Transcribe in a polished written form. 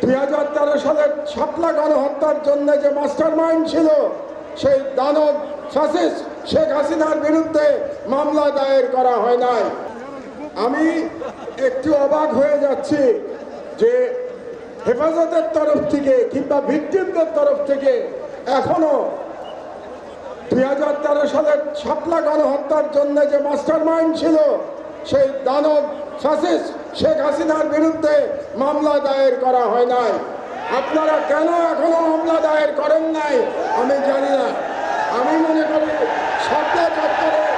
2013 সালের শাপলা গণহত্যার জন্য যে মাস্টার মাইন্ড ছিল, সেই দানব ফ্যাসিস্ট শেখ হাসিনার বিরুদ্ধে মামলা দায়ের করা হয় নাই। আমি একটু অবাক হয়ে যাচ্ছি যে হেফাজতের তরফ থেকে কিংবা ভিকটিমদের তরফ থেকে এখনো 2013 সালের শাপলা গণহত্যার জন্য যে মাস্টার মাইন্ড ছিল, সেই দানব ফ্যাসিস্ট শেখ হাসিনার বিরুদ্ধে মামলা দায়ের করা হয় নাই। আপনারা কেন এখনো মামলা দায়ের করেন নাই আমি জানি না। আমি মনে করি শাপলা চত্বরে